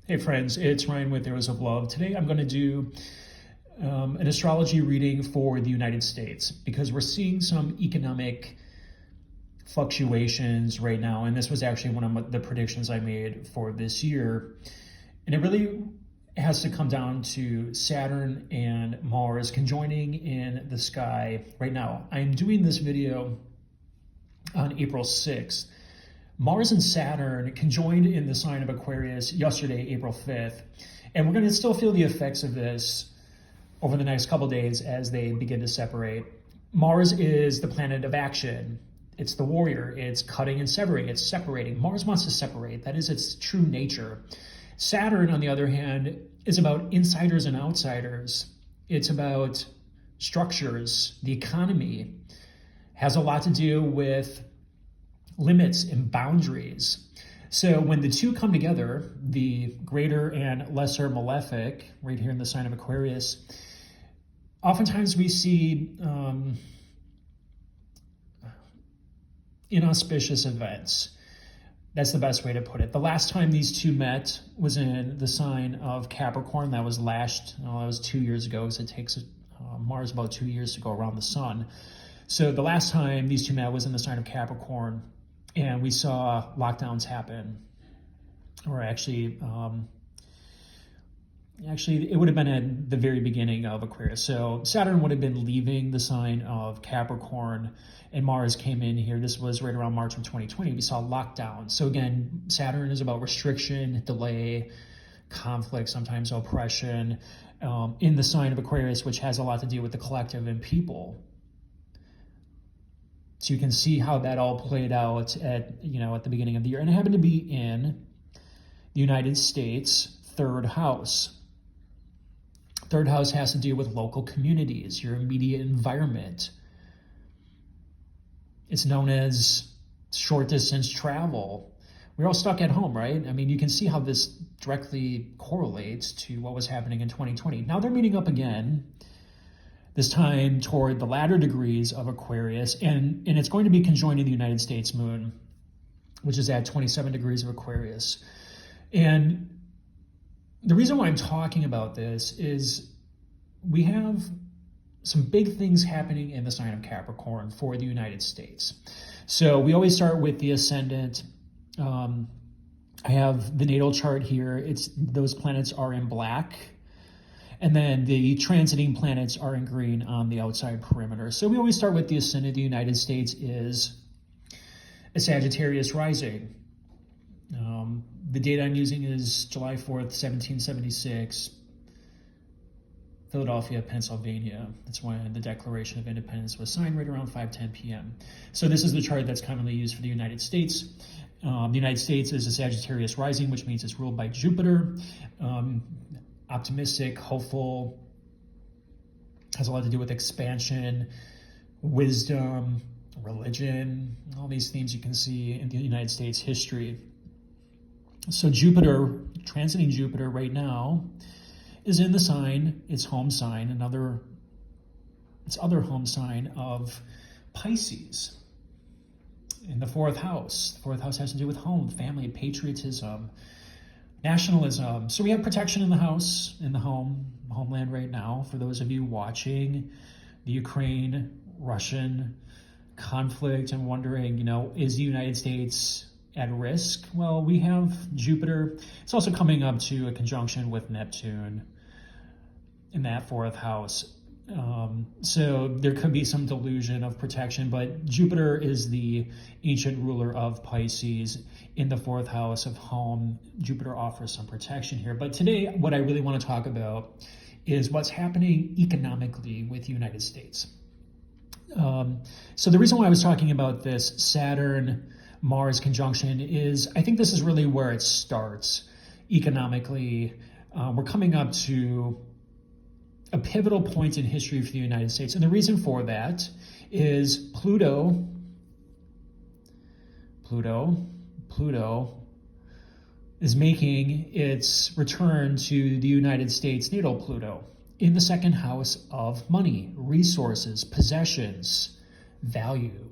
Hey friends, it's Ryan with Arrows of Love. Today I'm going to do an astrology reading for the United States because we're seeing some economic fluctuations right now, and this was actually one of the predictions I made for this year. And it really has to come down to Saturn and Mars conjoining in the sky right now. I'm doing this video on April 6th. Mars and Saturn conjoined in the sign of Aquarius yesterday, April 5th, and we're going to still feel the effects of this over the next couple days as they begin to separate. Mars is the planet of action. It's the warrior. It's cutting and severing. It's separating. Mars wants to separate. That is its true nature. Saturn, on the other hand, is about insiders and outsiders. It's about structures. The economy has a lot to do with limits and boundaries. So when the two come together, the greater and lesser malefic, right here in the sign of Aquarius, oftentimes we see inauspicious events. That's the best way to put it. The last time these two met was in the sign of Capricorn. That was that was 2 years ago, because it takes Mars about 2 years to go around the sun. So the last time these two met was in the sign of Capricorn, and we saw lockdowns happen. Or actually, it would have been at the very beginning of Aquarius. So Saturn would have been leaving the sign of Capricorn, and Mars came in here. This was right around March of 2020. We saw lockdowns. So again, Saturn is about restriction, delay, conflict, sometimes oppression, in the sign of Aquarius, which has a lot to do with the collective and people. So you can see how that all played out at the beginning of the year. And it happened to be in the United States, third house. Third house has to do with local communities, your immediate environment. It's known as short distance travel. We're all stuck at home, right? I mean, you can see how this directly correlates to what was happening in 2020. Now they're meeting up again, this time toward the latter degrees of Aquarius, and it's going to be conjoining the United States moon, which is at 27 degrees of Aquarius. And the reason why I'm talking about this is we have some big things happening in the sign of Capricorn for the United States. So we always start with the ascendant. I have the natal chart here. Those planets are in black. And then the transiting planets are in green on the outside perimeter. So we always start with the ascendant. The United States is a Sagittarius rising. The date I'm using is July 4th, 1776, Philadelphia, Pennsylvania. That's when the Declaration of Independence was signed, right around 5:10 p.m. So this is the chart that's commonly used for the United States. The United States is a Sagittarius rising, which means it's ruled by Jupiter. Optimistic, hopeful, has a lot to do with expansion, wisdom, religion, all these themes you can see in the United States history. So Jupiter, transiting Jupiter right now, is in the sign, its home sign, its other home sign of Pisces in the fourth house. The fourth house has to do with home, family, patriotism, nationalism. So we have protection in the house, in the homeland right now. For those of you watching the Ukraine-Russian conflict and wondering, is the United States at risk? Well, we have Jupiter. It's also coming up to a conjunction with Neptune in that fourth house. So there could be some delusion of protection, but Jupiter is the ancient ruler of Pisces in the fourth house of home. Jupiter offers some protection here. But today, what I really want to talk about is what's happening economically with the United States. So the reason why I was talking about this Saturn-Mars conjunction is I think this is really where it starts economically. We're coming up to a pivotal point in history for the United States. And the reason for that is Pluto is making its return to the United States natal Pluto in the second house of money, resources, possessions, value.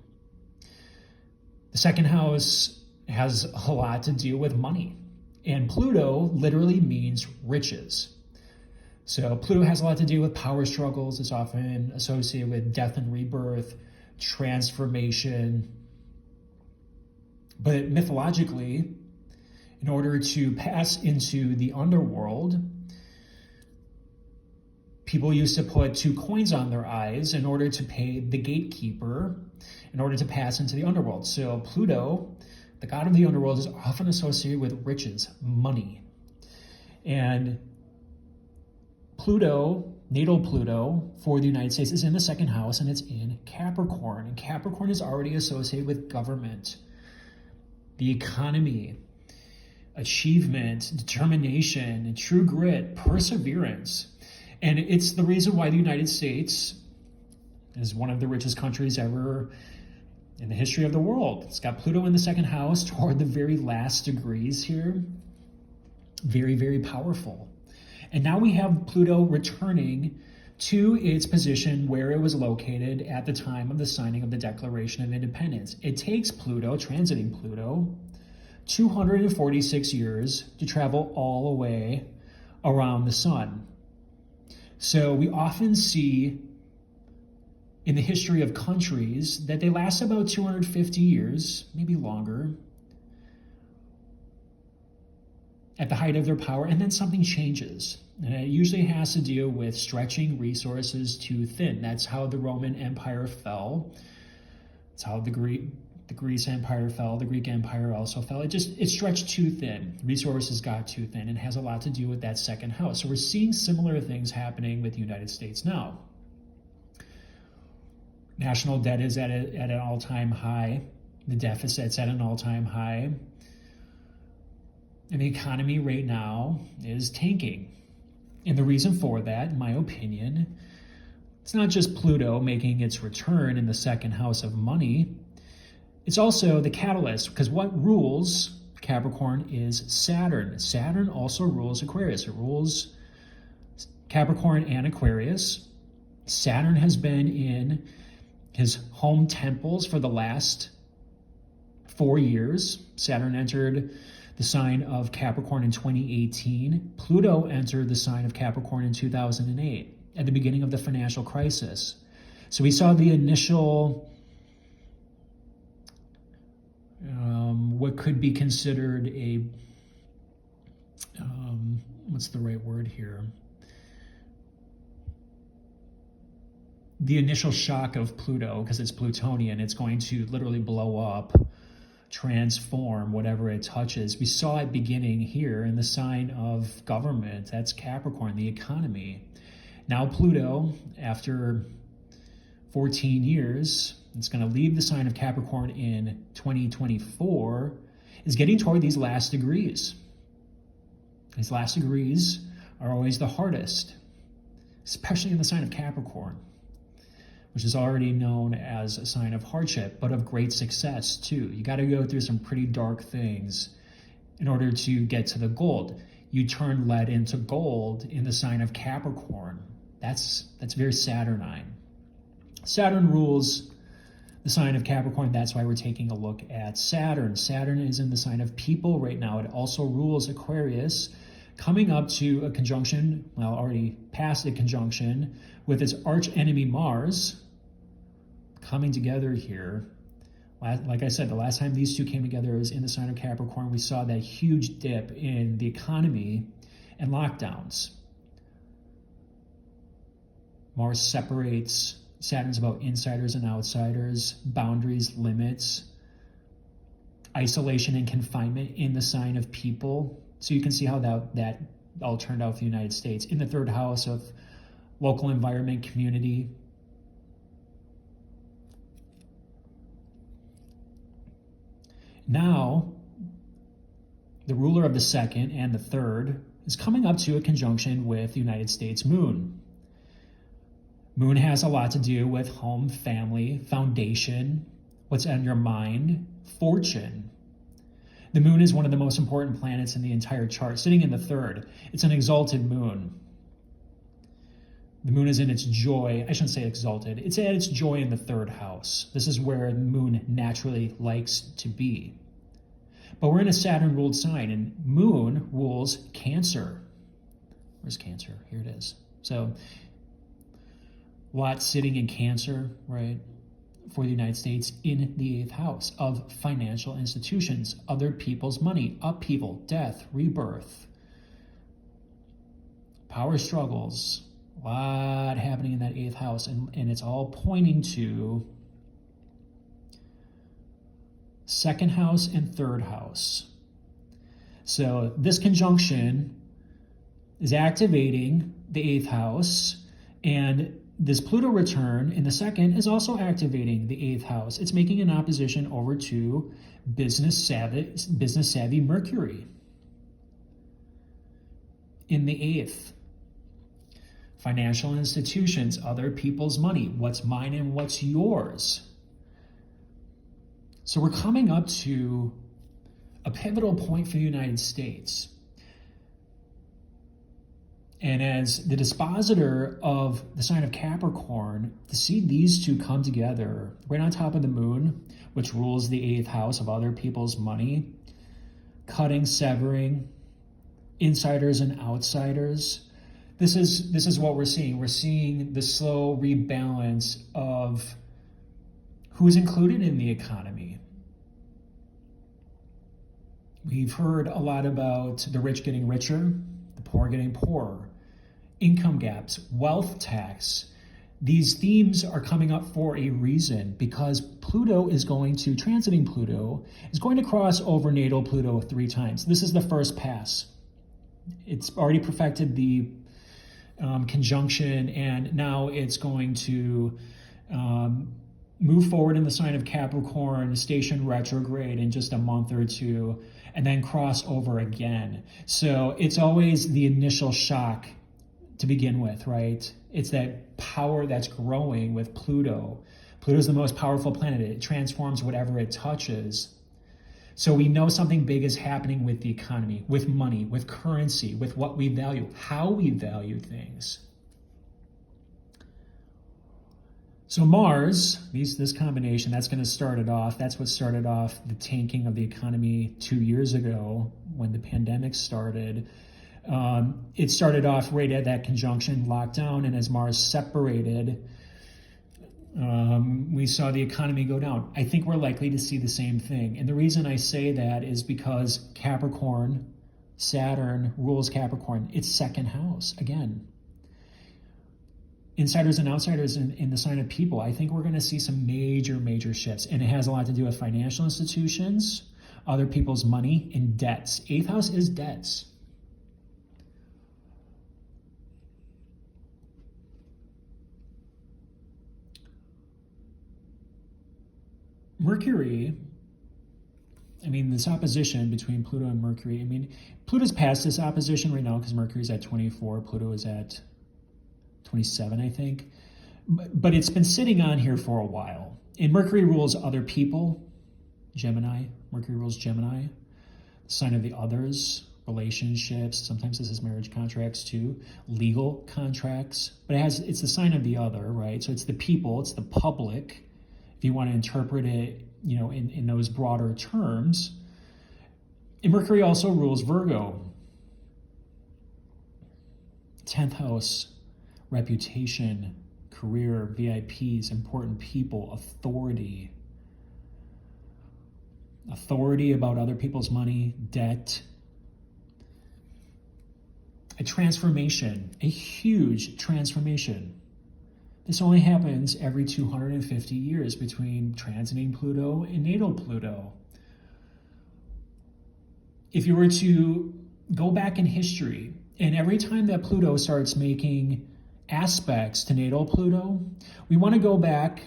The second house has a lot to do with money. And Pluto literally means riches. So Pluto has a lot to do with power struggles. It's often associated with death and rebirth, transformation. But mythologically, in order to pass into the underworld, people used to put 2 coins on their eyes in order to pay the gatekeeper in order to pass into the underworld. So Pluto, the god of the underworld, is often associated with riches, money. And Pluto, natal Pluto for the United States, is in the 2nd house, and it's in Capricorn. And Capricorn is already associated with government, the economy, achievement, determination, true grit, perseverance. And it's the reason why the United States is one of the richest countries ever in the history of the world. It's got Pluto in the 2nd house toward the very last degrees here. Very, very powerful. And now we have Pluto returning to its position where it was located at the time of the signing of the Declaration of Independence. It takes Pluto, transiting Pluto, 246 years to travel all the way around the sun. So we often see in the history of countries that they last about 250 years, maybe longer, at the height of their power, and then something changes. And it usually has to do with stretching resources too thin. That's how the Roman Empire fell. It's how the Greece Empire fell. The Greek Empire also fell. It stretched too thin. Resources got too thin, and it has a lot to do with that 2nd house. So we're seeing similar things happening with the United States now. National debt is at an all-time high. The deficit's at an all-time high. And the economy right now is tanking. And the reason for that, in my opinion, it's not just Pluto making its return in the 2nd house of money. It's also the catalyst, because what rules Capricorn is Saturn. Saturn also rules Aquarius. It rules Capricorn and Aquarius. Saturn has been in his home temples for the last 4 years. Saturn entered the sign of Capricorn in 2018. Pluto entered the sign of Capricorn in 2008, at the beginning of the financial crisis. So we saw the initial, what could be considered a, what's the right word here? The initial shock of Pluto, because it's Plutonian, it's going to literally blow up, transform whatever it touches. We saw it beginning here in the sign of government. That's Capricorn, the economy. Now Pluto, after 14 years, it's going to leave the sign of Capricorn in 2024, is getting toward these last degrees. These last degrees are always the hardest, especially in the sign of Capricorn, which is already known as a sign of hardship, but of great success too. You got to go through some pretty dark things in order to get to the gold. You turn lead into gold in the sign of Capricorn. That's very Saturnine. Saturn rules the sign of Capricorn. That's why we're taking a look at Saturn. Saturn is in the sign of people right now. It also rules Aquarius, coming up to a conjunction, well, already past a conjunction, with its arch enemy Mars, coming together here. Like I said, the last time these two came together was in the sign of Capricorn. We saw that huge dip in the economy and lockdowns. Mars separates. Saturn's about insiders and outsiders, boundaries, limits, isolation and confinement in the sign of people. So you can see how that all turned out for the United States. In the 3rd house of local environment, community. Now, the ruler of the 2nd and the 3rd is coming up to a conjunction with the United States moon. Moon has a lot to do with home, family, foundation, what's on your mind, fortune. The moon is one of the most important planets in the entire chart, sitting in the 3rd. It's an exalted moon. The moon is in its joy. I shouldn't say exalted. It's at its joy in the 3rd house. This is where the moon naturally likes to be. But we're in a Saturn-ruled sign, and Moon rules Cancer. Where's Cancer? Here it is. So, Lot sitting in Cancer, right, for the United States in the 8th house of financial institutions, other people's money, upheaval, death, rebirth, power struggles, a lot happening in that 8th house, and it's all pointing to 2nd house and 3rd house. So this conjunction is activating the 8th house, and this Pluto return in the 2nd is also activating the 8th house. It's making an opposition over to business savvy Mercury in the 8th. Financial institutions, other people's money, what's mine and what's yours. So we're coming up to a pivotal point for the United States. And as the dispositor of the sign of Capricorn, to see these two come together right on top of the moon, which rules the 8th house of other people's money, cutting, severing, insiders and outsiders. This is what we're seeing. We're seeing the slow rebalance of who's included in the economy. We've heard a lot about the rich getting richer, the poor getting poorer, income gaps, wealth tax. These themes are coming up for a reason, because Pluto is transiting Pluto, is going to cross over natal Pluto 3 times. This is the first pass. It's already perfected the conjunction, and now it's going to move forward in the sign of Capricorn, station retrograde in just a month or two, and then cross over again. So it's always the initial shock to begin with, right? It's that power that's growing with Pluto. Pluto's the most powerful planet. It transforms whatever it touches. So we know something big is happening with the economy, with money, with currency, with what we value, how we value things. So Mars, this combination, that's going to start it off. That's what started off the tanking of the economy 2 years ago when the pandemic started. It started off right at that conjunction, lockdown, and as Mars separated, we saw the economy go down. I think we're likely to see the same thing. And the reason I say that is because Capricorn, Saturn rules Capricorn. It's 2nd house, again. Insiders and outsiders in the sign of people. I think we're going to see some major shifts. And it has a lot to do with financial institutions, other people's money, and debts. 8th house is debts. Mercury, this opposition between Pluto and Mercury, Pluto's past this opposition right now because Mercury's at 24, Pluto is at 27, I think. But it's been sitting on here for a while. And Mercury rules other people, Gemini. Mercury rules Gemini, the sign of the others, relationships. Sometimes this is marriage contracts too, legal contracts. But it's the sign of the other, right? So it's the people, it's the public. If you want to interpret it, in those broader terms. And Mercury also rules Virgo. 10th house, reputation, career, VIPs, important people, authority. Authority about other people's money, debt. A transformation, a huge transformation. This only happens every 250 years between transiting Pluto and natal Pluto. If you were to go back in history, and every time that Pluto starts making aspects to natal Pluto, we want to go back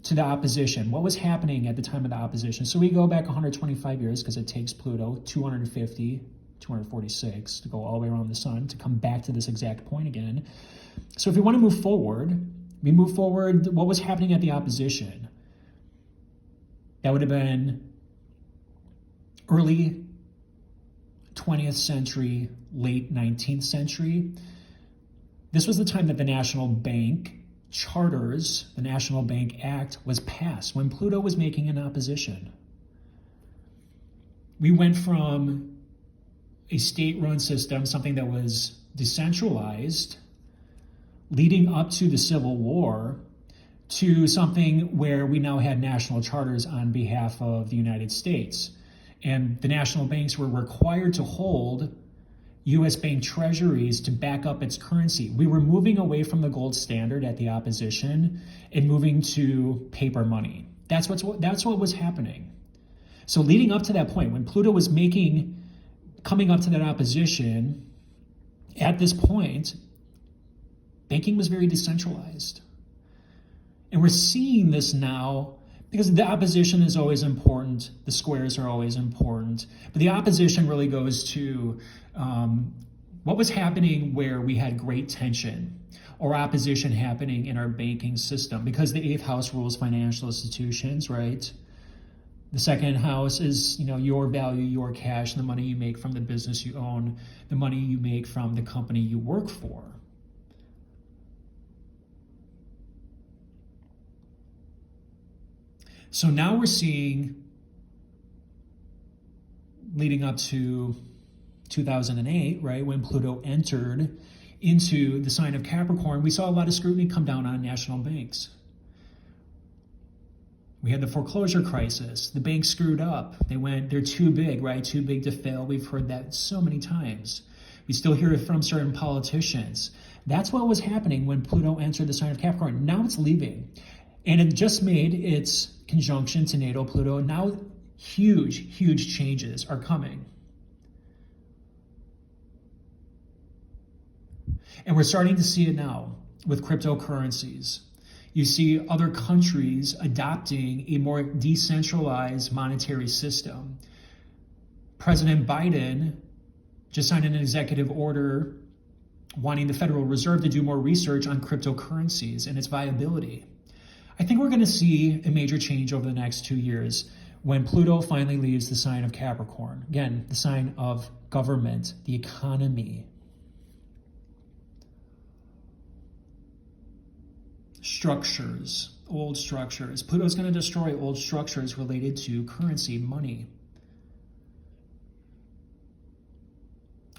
to the opposition. What was happening at the time of the opposition? So we go back 125 years because it takes Pluto 250, 246 to go all the way around the sun to come back to this exact point again. So if we want to move forward, we move forward, what was happening at the opposition? That would have been early 20th century, late 19th century. This was the time that the National Bank charters, the National Bank Act was passed when Pluto was making an opposition. We went from a state-run system, something that was decentralized, leading up to the Civil War, to something where we now had national charters on behalf of the United States. And the national banks were required to hold U.S. bank treasuries to back up its currency. We were moving away from the gold standard at the opposition and moving to paper money. That's what was happening. So leading up to that point, when Pluto was coming up to that opposition, at this point, banking was very decentralized. And we're seeing this now because the opposition is always important. The squares are always important. But the opposition really goes to what was happening where we had great tension or opposition happening in our banking system, because the 8th house rules financial institutions, right? The 2nd house is, your value, your cash, the money you make from the business you own, the money you make from the company you work for. So now we're seeing, leading up to 2008, right, when Pluto entered into the sign of Capricorn, we saw a lot of scrutiny come down on national banks. We had the foreclosure crisis. The banks screwed up. They're too big, right? Too big to fail. We've heard that so many times. We still hear it from certain politicians. That's what was happening when Pluto entered the sign of Capricorn. Now it's leaving. And it just made its conjunction to natal Pluto. Now huge, huge changes are coming. And we're starting to see it now with cryptocurrencies. You see other countries adopting a more decentralized monetary system. President Biden just signed an executive order wanting the Federal Reserve to do more research on cryptocurrencies and its viability. I think we're going to see a major change over the next 2 years when Pluto finally leaves the sign of Capricorn. Again, the sign of government, the economy. Structures, old structures. Pluto's going to destroy old structures related to currency, money.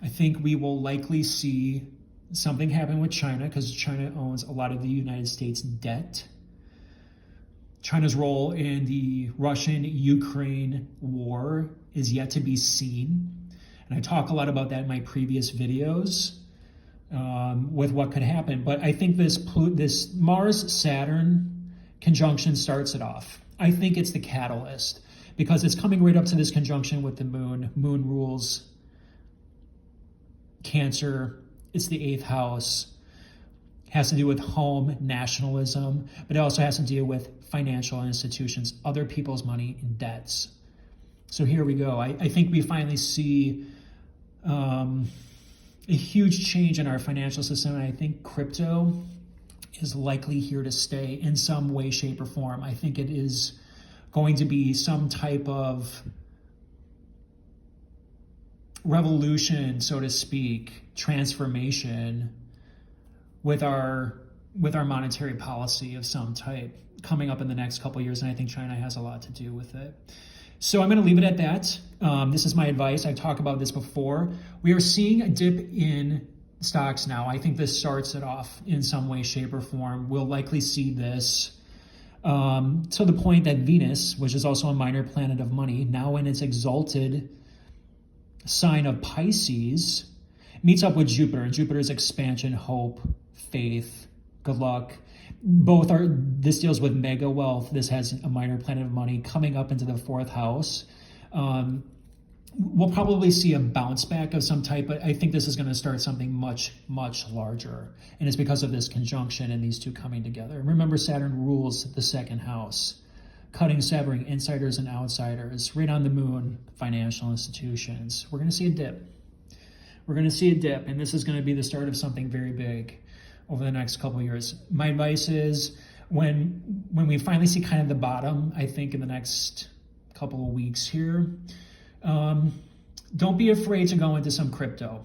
I think we will likely see something happen with China because China owns a lot of the United States debt. China's role in the Russian-Ukraine war is yet to be seen. And I talk a lot about that in my previous videos. With what could happen. But I think this Mars-Saturn conjunction starts it off. I think it's the catalyst because it's coming right up to this conjunction with the moon. Moon rules Cancer. It's the 8th house. Has to do with home, nationalism, but it also has to do with financial institutions, other people's money and debts. So here we go. I think we finally see a huge change in our financial system, and I think crypto is likely here to stay in some way, shape, or form. I think it is going to be some type of revolution, so to speak, transformation with our monetary policy of some type coming up in the next couple of years, and I think China has a lot to do with it. So I'm going to leave it at that. This is my advice. I've talked about this before. We are seeing a dip in stocks now. I think this starts it off in some way, shape, or form. We'll likely see this to the point that Venus, which is also a minor planet of money, now in its exalted sign of Pisces, meets up with Jupiter. And Jupiter's expansion, hope, faith, good luck. This deals with mega wealth. This has a minor planet of money coming up into the 4th house. We'll probably see a bounce back of some type, but I think this is going to start something much, much larger. And it's because of this conjunction and these two coming together. Remember, Saturn rules the 2nd house, cutting, severing, insiders and outsiders, right on the moon, financial institutions. We're going to see a dip. We're going to see a dip, and this is going to be the start of something very big over the next couple of years. My advice is when we finally see kind of the bottom, I think in the next couple of weeks here, don't be afraid to go into some crypto.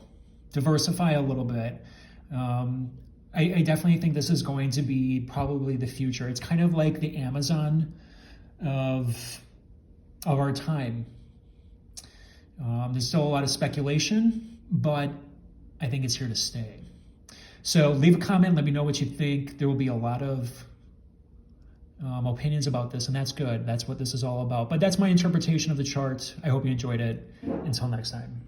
Diversify a little bit. I definitely think this is going to be probably the future. It's kind of like the Amazon of our time. There's still a lot of speculation, but I think it's here to stay. So leave a comment. Let me know what you think. There will be a lot of opinions about this, and that's good. That's what this is all about. But that's my interpretation of the chart. I hope you enjoyed it. Until next time.